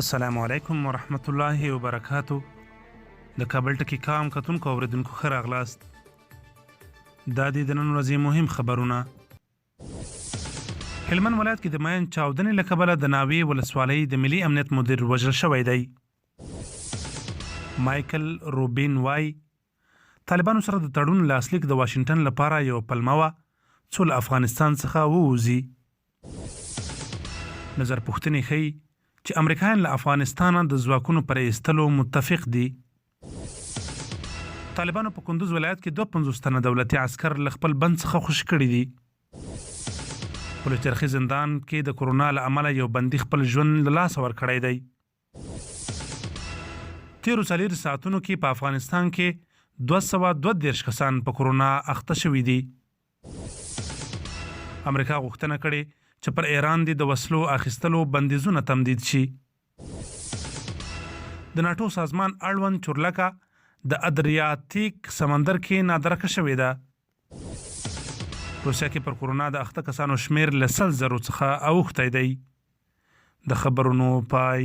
السلام علیکم ورحمت الله وبرکاتو. د کابل ټکی کام کتونکو اوریدونکو ښه راغلاست. دا دي د نن ورځې مهم خبرونه. هلمند ولایت کې د ماین چاودنې له کبله د ناوې ولسوالۍ د ملي امنیت مدیر وژل شوی دی. مایکل روبین وای طالبانو سره د تړون لاسلیک د واشنگټن لپاره یو پلمه وه څو له افغانستان څخه ووځي. نظر پوښتنې ښیي چې امریکایان له افغانستانه د ځواکونو پر ایستلو متفق دي. طالبانو په کندوز ولایت کې 52 تنه دولتي عسکر له خپل بند څخه خوشي کړي دي. په لوچرخي زندان کې د کرونا له امله یو بندي خپل ژوند له لاسه ورکړی دی. تیرو 4 ساعتونو کې په افغانستان کې 232 کسان په کرونا اخته شوي دي. امریکا غوښتنه کړې چې پر ایران د وسلو اخیستلو بندیزونه تمدید شي. د ناټو سازمان اړوند چورلکه د ادریاتیک سمندر کې نادرکه شوې ده. روسیا کې پر کرونا د اخته کسانو شمیر له 100,000 څخه اوښتی دی. د خبرونو پای.